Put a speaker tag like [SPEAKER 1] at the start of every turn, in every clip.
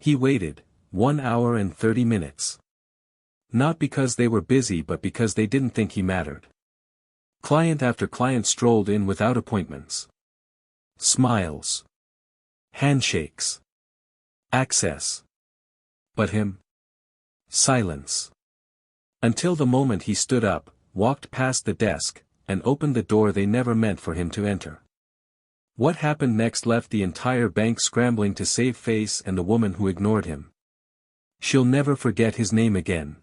[SPEAKER 1] He waited, 1 hour and 30 minutes. Not because they were busy but because they didn't think he mattered. Client after client strolled in without appointments. Smiles. Handshakes. Access. But him? Silence. Until the moment he stood up, walked past the desk, and opened the door they never meant for him to enter. What happened next left the entire bank scrambling to save face and the woman who ignored him. She'll never forget his name again.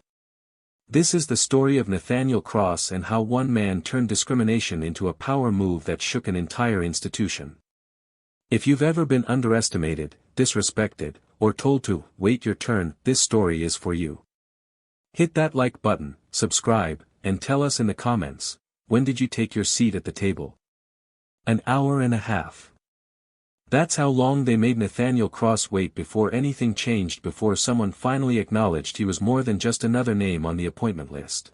[SPEAKER 1] This is the story of Nathaniel Cross and how one man turned discrimination into a power move that shook an entire institution. If you've ever been underestimated, disrespected, or told to wait your turn, this story is for you. Hit that like button, subscribe, and tell us in the comments, when did you take your seat at the table? An hour and a half. That's how long they made Nathaniel Cross wait before anything changed, before someone finally acknowledged he was more than just another name on the appointment list.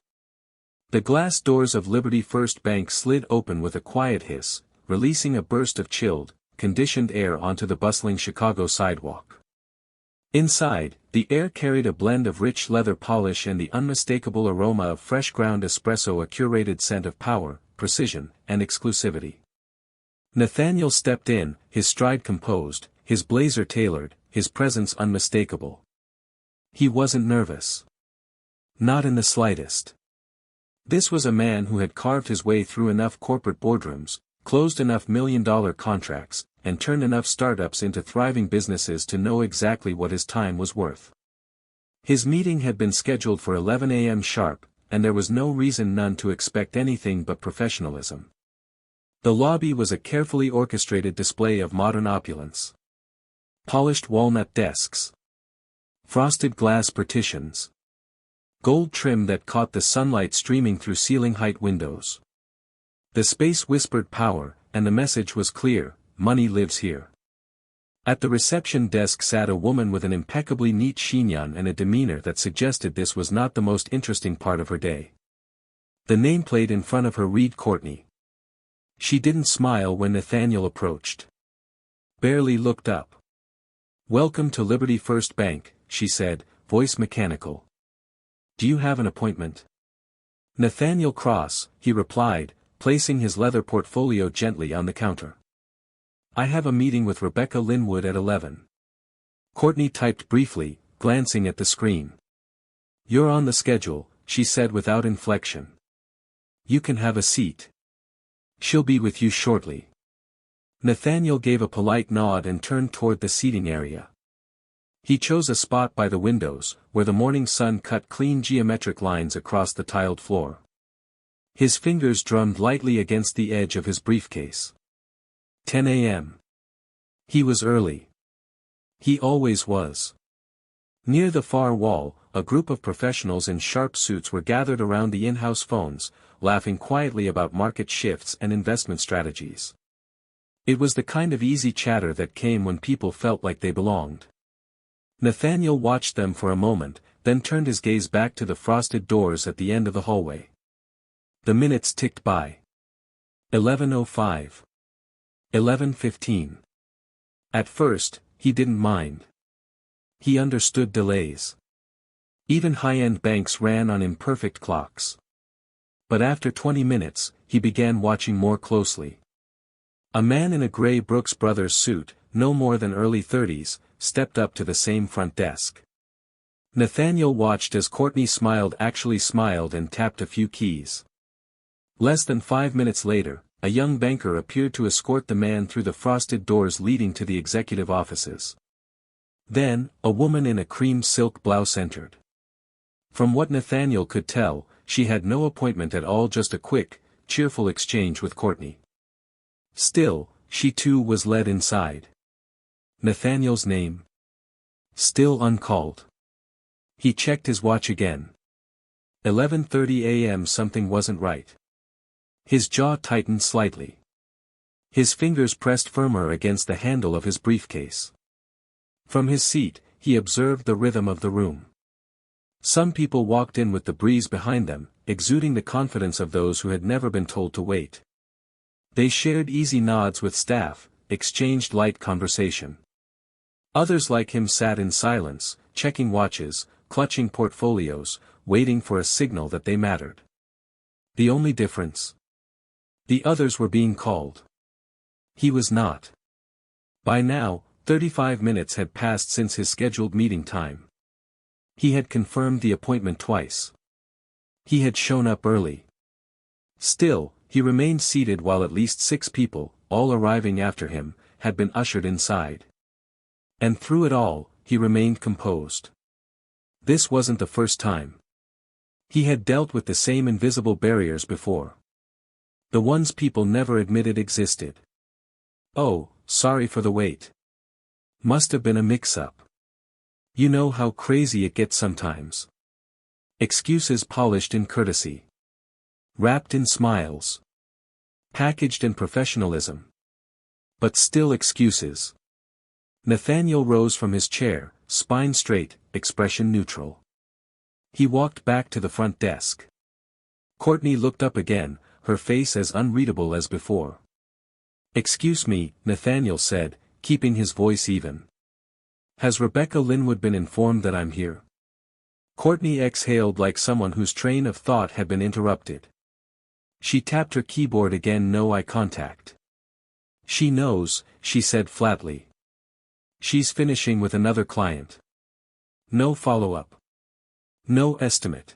[SPEAKER 1] The glass doors of Liberty First Bank slid open with a quiet hiss, releasing a burst of chilled, conditioned air onto the bustling Chicago sidewalk. Inside, the air carried a blend of rich leather polish and the unmistakable aroma of fresh ground espresso, a curated scent of power, precision, and exclusivity. Nathaniel stepped in, his stride composed, his blazer tailored, his presence unmistakable. He wasn't nervous. Not in the slightest. This was a man who had carved his way through enough corporate boardrooms, closed enough million-dollar contracts, and turned enough startups into thriving businesses to know exactly what his time was worth. His meeting had been scheduled for 11 a.m. sharp, and there was no reason none to expect anything but professionalism. The lobby was a carefully orchestrated display of modern opulence. Polished walnut desks. Frosted glass partitions. Gold trim that caught the sunlight streaming through ceiling-height windows. The space whispered power, and the message was clear: money lives here. At the reception desk sat a woman with an impeccably neat chignon and a demeanor that suggested this was not the most interesting part of her day. The nameplate in front of her read Courtney. She didn't smile when Nathaniel approached. Barely looked up. "Welcome to Liberty First Bank," she said, voice mechanical. "Do you have an appointment?" "Nathaniel Cross," he replied, placing his leather portfolio gently on the counter. "I have a meeting with Rebecca Linwood at 11. Courtney typed briefly, glancing at the screen. "You're on the schedule," she said without inflection. "You can have a seat. She'll be with you shortly." Nathaniel gave a polite nod and turned toward the seating area. He chose a spot by the windows, where the morning sun cut clean geometric lines across the tiled floor. His fingers drummed lightly against the edge of his briefcase. 10 a.m. He was early. He always was. Near the far wall, a group of professionals in sharp suits were gathered around the in-house phones, laughing quietly about market shifts and investment strategies. It was the kind of easy chatter that came when people felt like they belonged. Nathaniel watched them for a moment, then turned his gaze back to the frosted doors at the end of the hallway. The minutes ticked by. 11:05. 11:15. At first, he didn't mind. He understood delays. Even high-end banks ran on imperfect clocks. But after 20 minutes, he began watching more closely. A man in a gray Brooks Brothers suit, no more than early 30s, stepped up to the same front desk. Nathaniel watched as Courtney actually smiled and tapped a few keys. Less than 5 minutes later, a young banker appeared to escort the man through the frosted doors leading to the executive offices. Then, a woman in a cream silk blouse entered. From what Nathaniel could tell, she had no appointment at all, just a quick, cheerful exchange with Courtney. Still, she too was led inside. Nathaniel's name? Still uncalled. He checked his watch again. 11:30 a.m. Something wasn't right. His jaw tightened slightly. His fingers pressed firmer against the handle of his briefcase. From his seat, he observed the rhythm of the room. Some people walked in with the breeze behind them, exuding the confidence of those who had never been told to wait. They shared easy nods with staff, exchanged light conversation. Others like him sat in silence, checking watches, clutching portfolios, waiting for a signal that they mattered. The only difference? The others were being called. He was not. By now, 35 minutes had passed since his scheduled meeting time. He had confirmed the appointment twice. He had shown up early. Still, he remained seated while at least 6 people, all arriving after him, had been ushered inside. And through it all, he remained composed. This wasn't the first time. He had dealt with the same invisible barriers before. The ones people never admitted existed. "Oh, sorry for the wait. Must have been a mix-up. You know how crazy it gets sometimes." Excuses polished in courtesy. Wrapped in smiles. Packaged in professionalism. But still excuses. Nathaniel rose from his chair, spine straight, expression neutral. He walked back to the front desk. Courtney looked up again, her face as unreadable as before. "Excuse me," Nathaniel said, keeping his voice even. "Has Rebecca Linwood been informed that I'm here?" Courtney exhaled like someone whose train of thought had been interrupted. She tapped her keyboard again. No eye contact. "She knows," she said flatly. "She's finishing with another client. No follow-up. No estimate.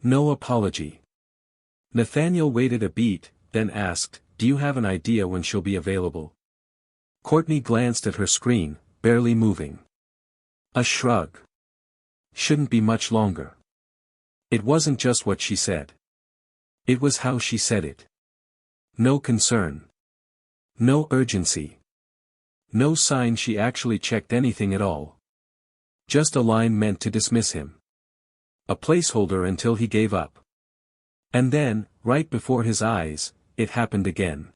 [SPEAKER 1] No apology." Nathaniel waited a beat, then asked, "Do you have an idea when she'll be available?" Courtney glanced at her screen, barely moving. A shrug. "Shouldn't be much longer." It wasn't just what she said. It was how she said it. No concern. No urgency. No sign she actually checked anything at all. Just a line meant to dismiss him. A placeholder until he gave up. And then, right before his eyes, it happened again.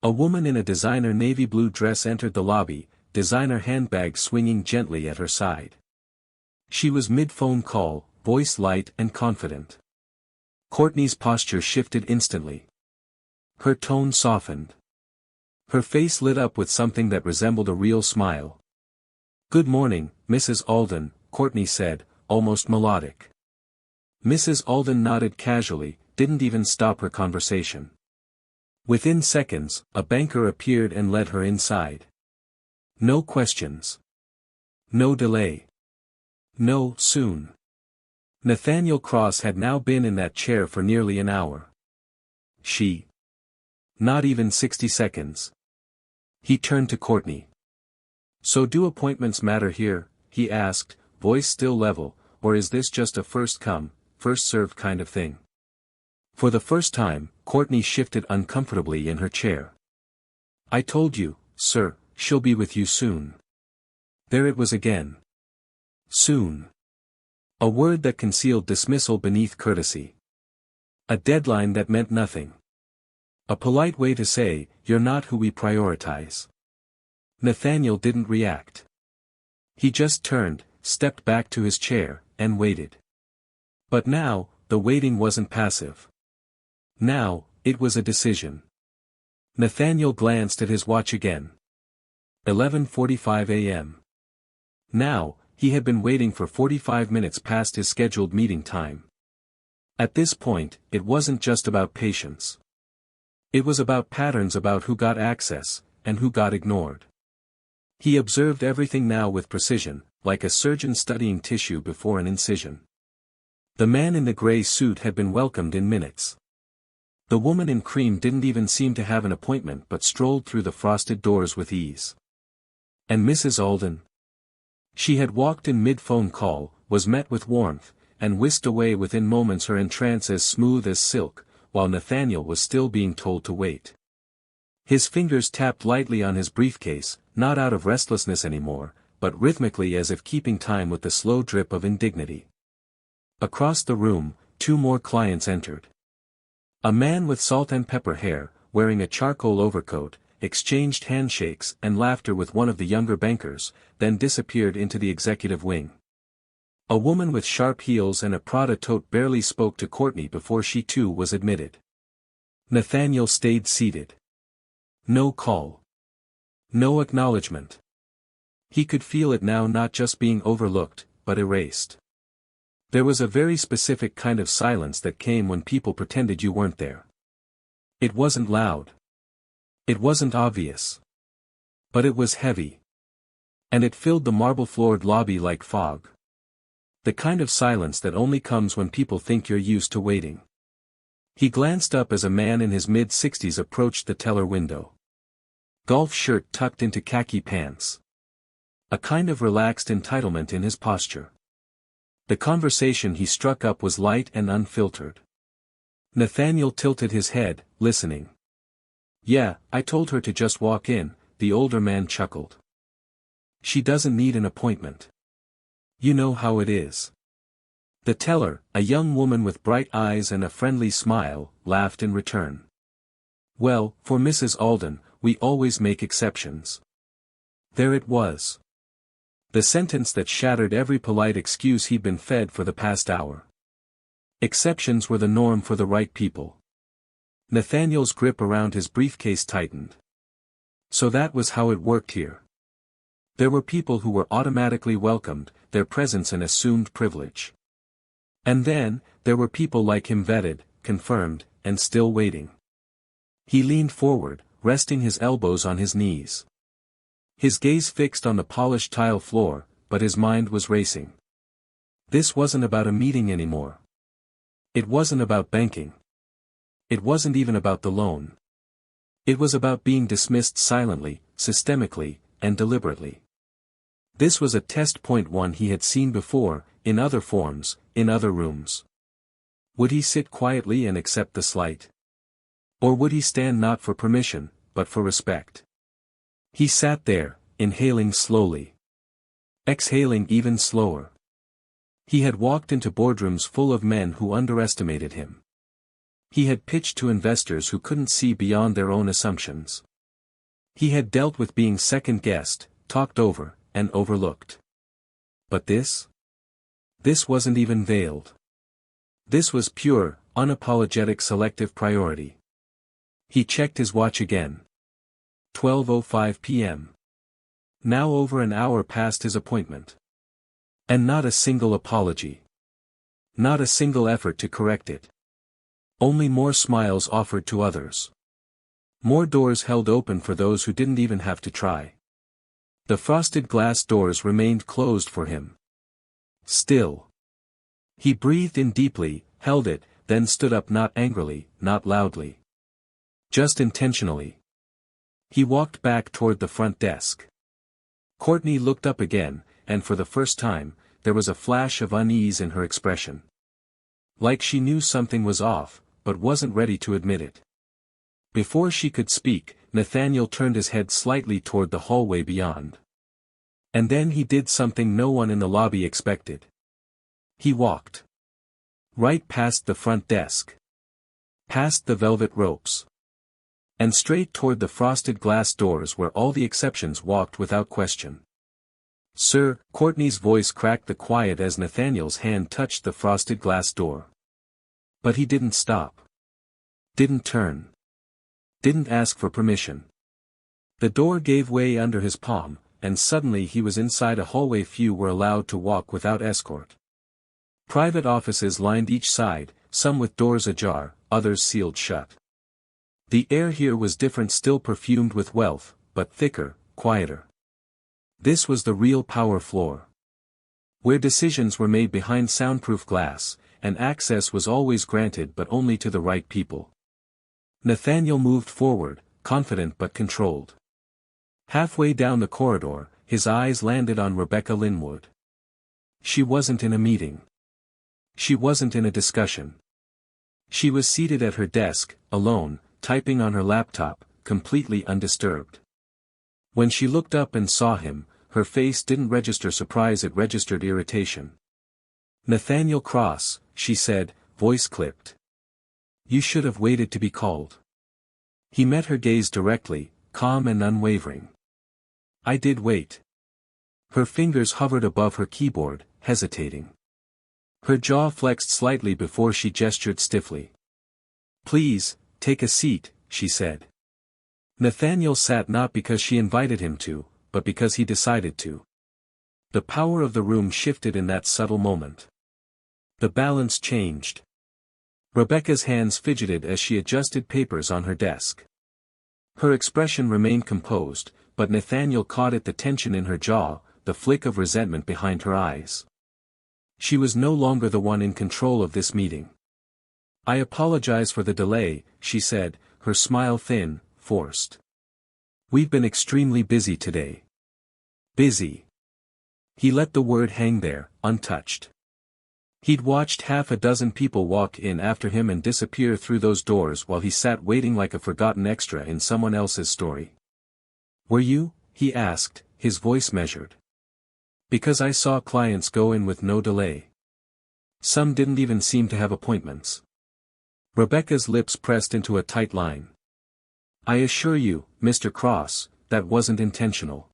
[SPEAKER 1] A woman in a designer navy blue dress entered the lobby, designer handbag swinging gently at her side. She was mid-phone call, voice light and confident. Courtney's posture shifted instantly. Her tone softened. Her face lit up with something that resembled a real smile. "Good morning, Mrs. Alden," Courtney said, almost melodic. Mrs. Alden nodded casually, didn't even stop her conversation. Within seconds, a banker appeared and led her inside. No questions. No delay. No, soon. Nathaniel Cross had now been in that chair for nearly an hour. She. Not even 60 seconds. He turned to Courtney. "So do appointments matter here?" he asked, voice still level, "or is this just a first-come, first-served kind of thing?" For the first time, Courtney shifted uncomfortably in her chair. "I told you, sir, she'll be with you soon." There it was again. Soon. A word that concealed dismissal beneath courtesy. A deadline that meant nothing. A polite way to say, "You're not who we prioritize." Nathaniel didn't react. He just turned, stepped back to his chair, and waited. But now, the waiting wasn't passive. Now, it was a decision. Nathaniel glanced at his watch again. 11:45 a.m. Now, he had been waiting for 45 minutes past his scheduled meeting time. At this point, it wasn't just about patience. It was about patterns, about who got access, and who got ignored. He observed everything now with precision, like a surgeon studying tissue before an incision. The man in the gray suit had been welcomed in minutes. The woman in cream didn't even seem to have an appointment but strolled through the frosted doors with ease. And Mrs. Alden? She had walked in mid-phone call, was met with warmth, and whisked away within moments, her entrance as smooth as silk, while Nathaniel was still being told to wait. His fingers tapped lightly on his briefcase, not out of restlessness anymore, but rhythmically as if keeping time with the slow drip of indignity. Across the room, 2 more clients entered. A man with salt and pepper hair, wearing a charcoal overcoat, exchanged handshakes and laughter with one of the younger bankers, then disappeared into the executive wing. A woman with sharp heels and a Prada tote barely spoke to Courtney before she too was admitted. Nathaniel stayed seated. No call. No acknowledgement. He could feel it now, not just being overlooked, but erased. There was a very specific kind of silence that came when people pretended you weren't there. It wasn't loud. It wasn't obvious. But it was heavy. And it filled the marble-floored lobby like fog. The kind of silence that only comes when people think you're used to waiting. He glanced up as a man in his mid-60s approached the teller window. Golf shirt tucked into khaki pants. A kind of relaxed entitlement in his posture. The conversation he struck up was light and unfiltered. Nathaniel tilted his head, listening. "Yeah, I told her to just walk in," the older man chuckled. "She doesn't need an appointment. You know how it is." The teller, a young woman with bright eyes and a friendly smile, laughed in return. "Well, for Mrs. Alden, we always make exceptions." There it was. The sentence that shattered every polite excuse he'd been fed for the past hour. Exceptions were the norm for the right people. Nathaniel's grip around his briefcase tightened. So that was how it worked here. There were people who were automatically welcomed, their presence an assumed privilege. And then, there were people like him, vetted, confirmed, and still waiting. He leaned forward, resting his elbows on his knees. His gaze fixed on the polished tile floor, but his mind was racing. This wasn't about a meeting anymore. It wasn't about banking. It wasn't even about the loan. It was about being dismissed silently, systemically, and deliberately. This was a test point, one he had seen before, in other forms, in other rooms. Would he sit quietly and accept the slight? Or would he stand not for permission, but for respect? He sat there, inhaling slowly. Exhaling even slower. He had walked into boardrooms full of men who underestimated him. He had pitched to investors who couldn't see beyond their own assumptions. He had dealt with being second-guessed, talked over, and overlooked. But this? This wasn't even veiled. This was pure, unapologetic selective priority. He checked his watch again. 12:05 p.m. Now over an hour past his appointment. And not a single apology. Not a single effort to correct it. Only more smiles offered to others. More doors held open for those who didn't even have to try. The frosted glass doors remained closed for him. Still. He breathed in deeply, held it, then stood up, not angrily, not loudly. Just intentionally. He walked back toward the front desk. Courtney looked up again, and for the first time, there was a flash of unease in her expression. Like she knew something was off, but wasn't ready to admit it. Before she could speak, Nathaniel turned his head slightly toward the hallway beyond. And then he did something no one in the lobby expected. He walked. Right past the front desk. Past the velvet ropes. And straight toward the frosted glass doors where all the exceptions walked without question. "Sir," Courtney's voice cracked the quiet as Nathaniel's hand touched the frosted glass door. But he didn't stop. Didn't turn. Didn't ask for permission. The door gave way under his palm, and suddenly he was inside a hallway few were allowed to walk without escort. Private offices lined each side, some with doors ajar, others sealed shut. The air here was different, still perfumed with wealth, but thicker, quieter. This was the real power floor. Where decisions were made behind soundproof glass, and access was always granted but only to the right people. Nathaniel moved forward, confident but controlled. Halfway down the corridor, his eyes landed on Rebecca Linwood. She wasn't in a meeting. She wasn't in a discussion. She was seated at her desk, alone, typing on her laptop, completely undisturbed. When she looked up and saw him, her face didn't register surprise, it registered irritation. "Nathaniel Cross," she said, voice clipped. "You should have waited to be called." He met her gaze directly, calm and unwavering. "I did wait." Her fingers hovered above her keyboard, hesitating. Her jaw flexed slightly before she gestured stiffly. "Please, take a seat," she said. Nathaniel sat, not because she invited him to, but because he decided to. The power of the room shifted in that subtle moment. The balance changed. Rebecca's hands fidgeted as she adjusted papers on her desk. Her expression remained composed, but Nathaniel caught at the tension in her jaw, the flick of resentment behind her eyes. She was no longer the one in control of this meeting. "I apologize for the delay," she said, her smile thin, forced. "We've been extremely busy today." Busy. He let the word hang there, untouched. He'd watched half a dozen people walk in after him and disappear through those doors while he sat waiting like a forgotten extra in someone else's story. "Were you?" he asked, his voice measured. "Because I saw clients go in with no delay. Some didn't even seem to have appointments." Rebecca's lips pressed into a tight line. "I assure you, Mr. Cross, that wasn't intentional.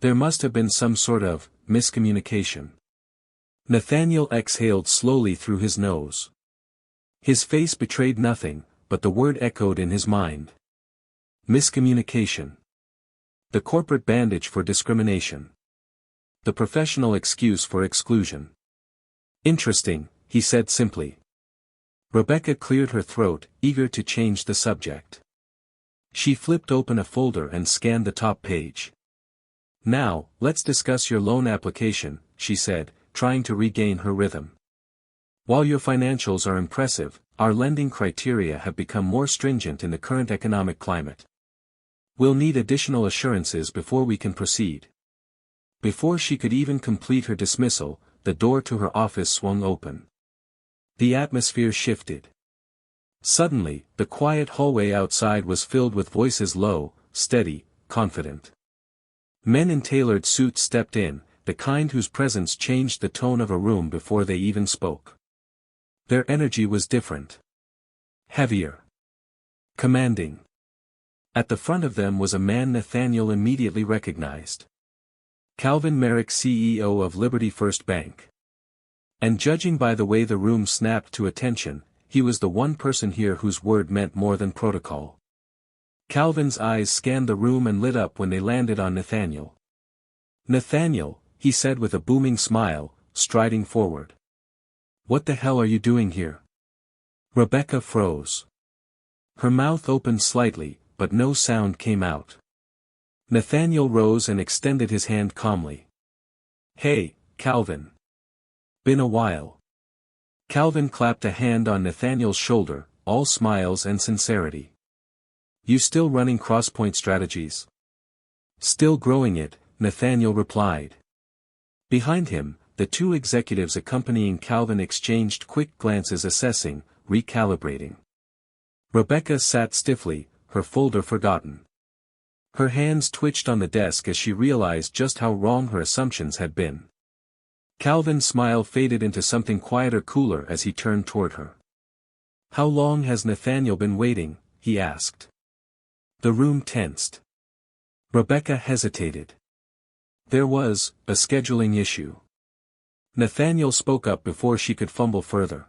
[SPEAKER 1] There must have been some sort of miscommunication." Nathaniel exhaled slowly through his nose. His face betrayed nothing, but the word echoed in his mind. Miscommunication. The corporate bandage for discrimination. The professional excuse for exclusion. "Interesting," he said simply. Rebecca cleared her throat, eager to change the subject. She flipped open a folder and scanned the top page. "Now, let's discuss your loan application," she said, trying to regain her rhythm. "While your financials are impressive, our lending criteria have become more stringent in the current economic climate. We'll need additional assurances before we can proceed." Before she could even complete her dismissal, the door to her office swung open. The atmosphere shifted. Suddenly, the quiet hallway outside was filled with voices low, steady, confident. Men in tailored suits stepped in, the kind whose presence changed the tone of a room before they even spoke. Their energy was different. Heavier. Commanding. At the front of them was a man Nathaniel immediately recognized. Calvin Merrick, CEO of Liberty First Bank. And judging by the way the room snapped to attention, he was the one person here whose word meant more than protocol. Calvin's eyes scanned the room and lit up when they landed on Nathaniel. "Nathaniel," he said with a booming smile, striding forward. "What the hell are you doing here?" Rebecca froze. Her mouth opened slightly, but no sound came out. Nathaniel rose and extended his hand calmly. "Hey, Calvin. Been a while." Calvin clapped a hand on Nathaniel's shoulder, all smiles and sincerity. "You still running Crosspoint Strategies?" "Still growing it," Nathaniel replied. Behind him, the two executives accompanying Calvin exchanged quick glances, assessing, recalibrating. Rebecca sat stiffly, her folder forgotten. Her hands twitched on the desk as she realized just how wrong her assumptions had been. Calvin's smile faded into something quieter, cooler as he turned toward her. "How long has Nathaniel been waiting?" he asked. The room tensed. Rebecca hesitated. There was a scheduling issue. Nathaniel spoke up before she could fumble further.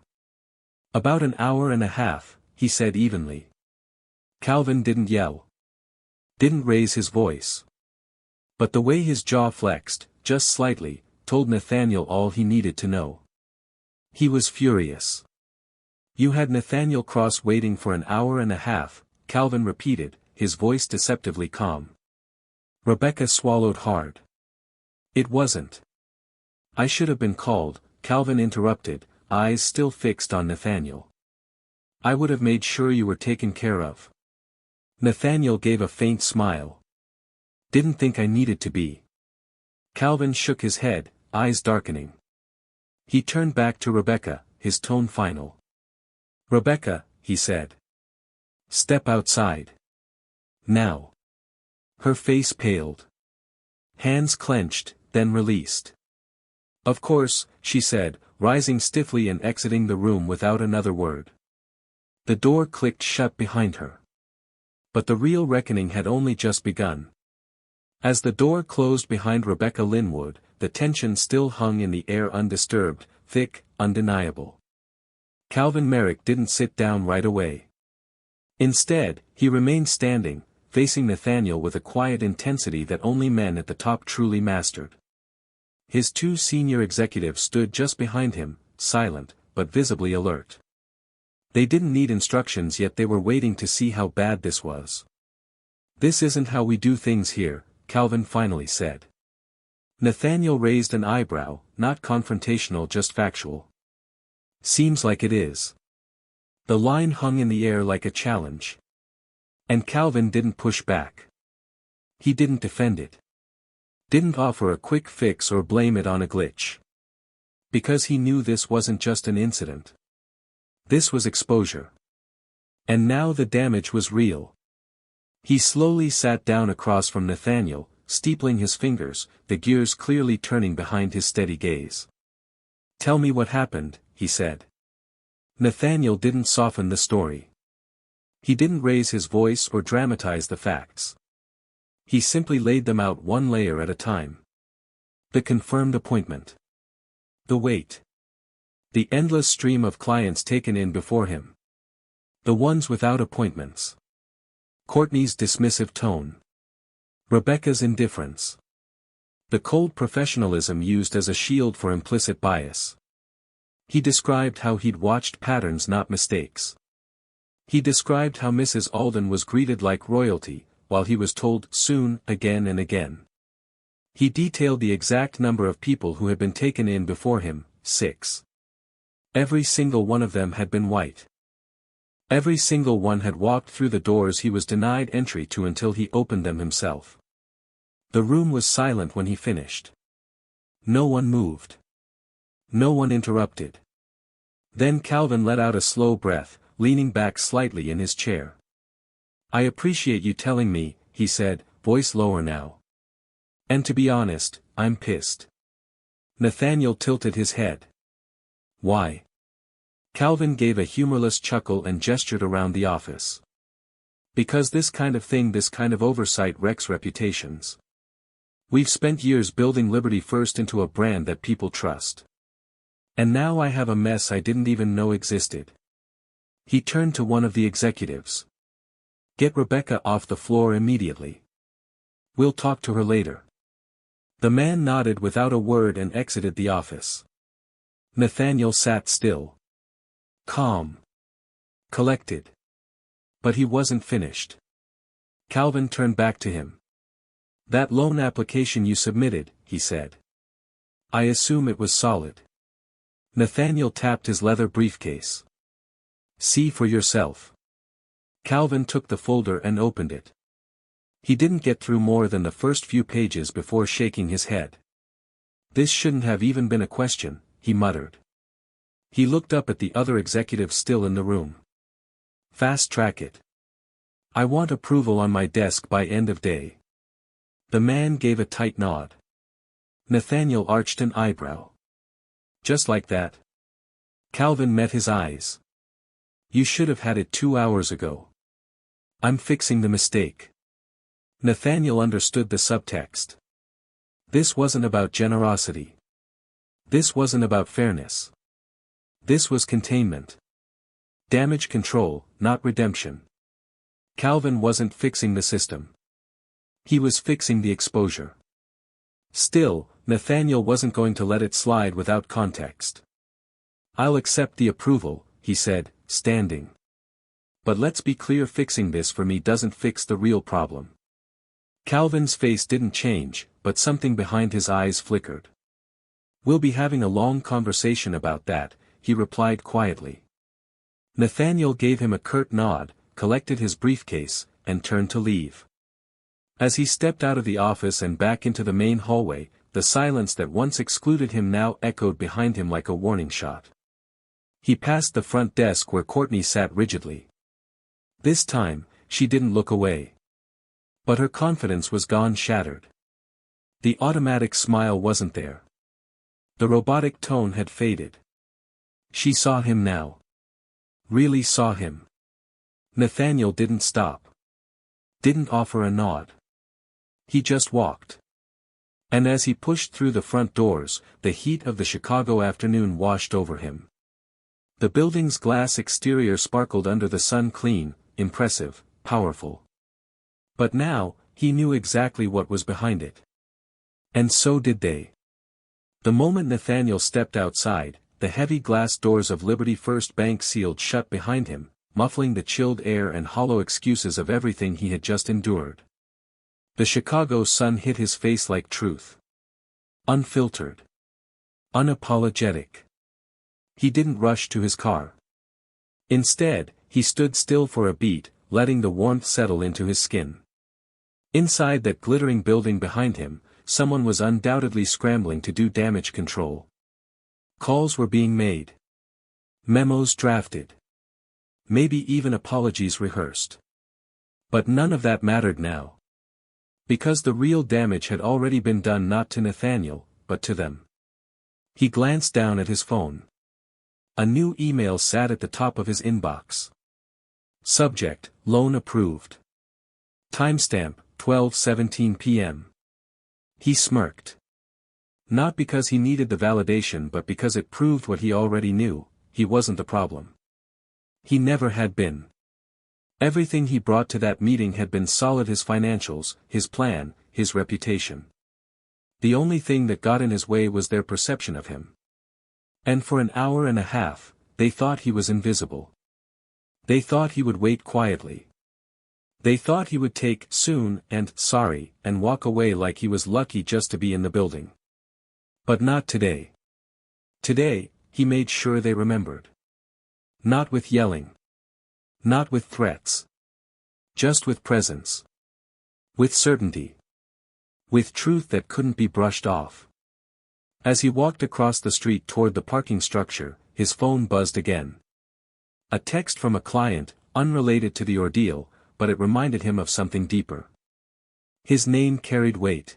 [SPEAKER 1] "About an hour and a half," he said evenly. Calvin didn't yell. Didn't raise his voice. But the way his jaw flexed, just slightly, told Nathaniel all he needed to know. He was furious. "You had Nathaniel Cross waiting for an hour and a half," Calvin repeated, his voice deceptively calm. Rebecca swallowed hard. "It wasn't. I should have been called," Calvin interrupted, eyes still fixed on Nathaniel. "I would have made sure you were taken care of." Nathaniel gave a faint smile. "Didn't think I needed to be." Calvin shook his head, eyes darkening. He turned back to Rebecca, his tone final. "Rebecca," he said. "Step outside. Now." Her face paled. Hands clenched, then released. "Of course," she said, rising stiffly and exiting the room without another word. The door clicked shut behind her. But the real reckoning had only just begun. As the door closed behind Rebecca Linwood, the tension still hung in the air, undisturbed, thick, undeniable. Calvin Merrick didn't sit down right away. Instead, he remained standing, facing Nathaniel with a quiet intensity that only men at the top truly mastered. His two senior executives stood just behind him, silent, but visibly alert. They didn't need instructions, yet they were waiting to see how bad this was. "This isn't how we do things here," Calvin finally said. Nathaniel raised an eyebrow, not confrontational, just factual. "Seems like it is." The line hung in the air like a challenge. And Calvin didn't push back. He didn't defend it. Didn't offer a quick fix or blame it on a glitch. Because he knew this wasn't just an incident. This was exposure. And now the damage was real. He slowly sat down across from Nathaniel, steepling his fingers, the gears clearly turning behind his steady gaze. "Tell me what happened," he said. Nathaniel didn't soften the story. He didn't raise his voice or dramatize the facts. He simply laid them out one layer at a time. The confirmed appointment. The wait. The endless stream of clients taken in before him. The ones without appointments. Courtney's dismissive tone. Rebecca's indifference. The cold professionalism used as a shield for implicit bias. He described how he'd watched patterns, not mistakes. He described how Mrs. Alden was greeted like royalty, while he was told soon, again and again. He detailed the exact number of people who had been taken in before him, 6. Every single one of them had been white. Every single one had walked through the doors he was denied entry to until he opened them himself. The room was silent when he finished. No one moved. No one interrupted. Then Calvin let out a slow breath, leaning back slightly in his chair. "I appreciate you telling me," he said, voice lower now. "And to be honest, I'm pissed." Nathaniel tilted his head. "Why?" Calvin gave a humorless chuckle and gestured around the office. "Because this kind of thing, this kind of oversight wrecks reputations. We've spent years building Liberty First into a brand that people trust. And now I have a mess I didn't even know existed." He turned to one of the executives. "Get Rebecca off the floor immediately. We'll talk to her later." The man nodded without a word and exited the office. Nathaniel sat still. Calm. Collected. But he wasn't finished. Calvin turned back to him. "That loan application you submitted," he said. "I assume it was solid." Nathaniel tapped his leather briefcase. "See for yourself." Calvin took the folder and opened it. He didn't get through more than the first few pages before shaking his head. "This shouldn't have even been a question," he muttered. He looked up at the other executives still in the room. "Fast track it. I want approval on my desk by end of day." The man gave a tight nod. Nathaniel arched an eyebrow. "Just like that?" Calvin met his eyes. "You should have had it 2 hours ago." "I'm fixing the mistake." Nathaniel understood the subtext. This wasn't about generosity. This wasn't about fairness. This was containment. Damage control, not redemption. Calvin wasn't fixing the system. He was fixing the exposure. Still, Nathaniel wasn't going to let it slide without context. "I'll accept the approval," he said, standing. "But let's be clear, fixing this for me doesn't fix the real problem." Calvin's face didn't change, but something behind his eyes flickered. "We'll be having a long conversation about that," he replied quietly. Nathaniel gave him a curt nod, collected his briefcase, and turned to leave. As he stepped out of the office and back into the main hallway, the silence that once excluded him now echoed behind him like a warning shot. He passed the front desk where Courtney sat rigidly. This time, she didn't look away. But her confidence was gone, shattered. The automatic smile wasn't there. The robotic tone had faded. She saw him now. Really saw him. Nathaniel didn't stop. Didn't offer a nod. He just walked. And as he pushed through the front doors, the heat of the Chicago afternoon washed over him. The building's glass exterior sparkled under the sun, clean, impressive, powerful. But now, he knew exactly what was behind it. And so did they. The moment Nathaniel stepped outside, the heavy glass doors of Liberty First Bank sealed shut behind him, muffling the chilled air and hollow excuses of everything he had just endured. The Chicago sun hit his face like truth. Unfiltered. Unapologetic. He didn't rush to his car. Instead, he stood still for a beat, letting the warmth settle into his skin. Inside that glittering building behind him, someone was undoubtedly scrambling to do damage control. Calls were being made. Memos drafted. Maybe even apologies rehearsed. But none of that mattered now. Because the real damage had already been done not to Nathaniel, but to them. He glanced down at his phone. A new email sat at the top of his inbox. Subject, loan approved. Timestamp, 12:17 p.m. He smirked. Not because he needed the validation but because it proved what he already knew, he wasn't the problem. He never had been. Everything he brought to that meeting had been solid: his financials, his plan, his reputation. The only thing that got in his way was their perception of him. And for an hour and a half, they thought he was invisible. They thought he would wait quietly. They thought he would take "soon" and "sorry" and walk away like he was lucky just to be in the building. But not today. Today, he made sure they remembered. Not with yelling. Not with threats. Just with presence. With certainty. With truth that couldn't be brushed off. As he walked across the street toward the parking structure, his phone buzzed again. A text from a client, unrelated to the ordeal, but it reminded him of something deeper. His name carried weight.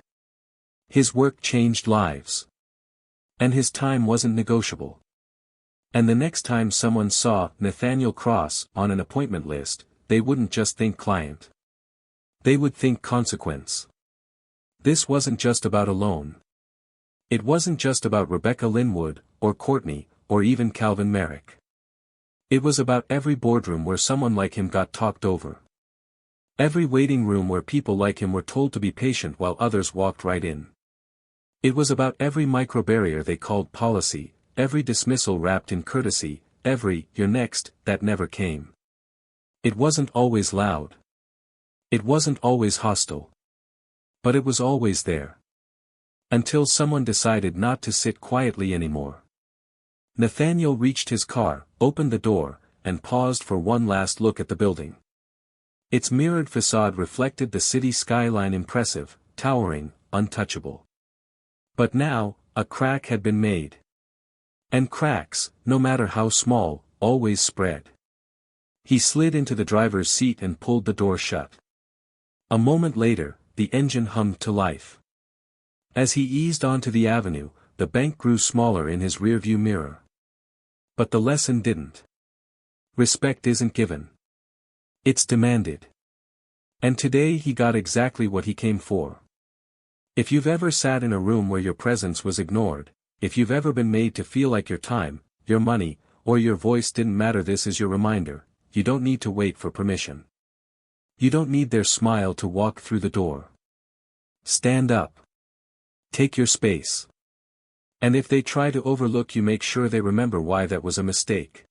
[SPEAKER 1] His work changed lives. And his time wasn't negotiable. And the next time someone saw Nathaniel Cross on an appointment list, they wouldn't just think client. They would think consequence. This wasn't just about a loan. It wasn't just about Rebecca Linwood, or Courtney, or even Calvin Merrick. It was about every boardroom where someone like him got talked over. Every waiting room where people like him were told to be patient while others walked right in. It was about every micro-barrier they called policy, every dismissal wrapped in courtesy, every "you're next" that never came. It wasn't always loud. It wasn't always hostile. But it was always there. Until someone decided not to sit quietly anymore. Nathaniel reached his car, opened the door, and paused for one last look at the building. Its mirrored facade reflected the city skyline: impressive, towering, untouchable. But now, a crack had been made. And cracks, no matter how small, always spread. He slid into the driver's seat and pulled the door shut. A moment later, the engine hummed to life. As he eased onto the avenue, the bank grew smaller in his rearview mirror. But the lesson didn't. Respect isn't given. It's demanded. And today he got exactly what he came for. If you've ever sat in a room where your presence was ignored, if you've ever been made to feel like your time, your money, or your voice didn't matter, this is your reminder: you don't need to wait for permission. You don't need their smile to walk through the door. Stand up. Take your space. And if they try to overlook you, make sure they remember why that was a mistake.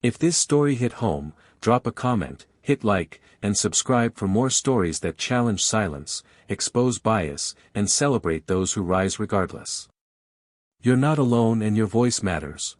[SPEAKER 1] If this story hit home, drop a comment, hit like, and subscribe for more stories that challenge silence, expose bias, and celebrate those who rise regardless. You're not alone and your voice matters.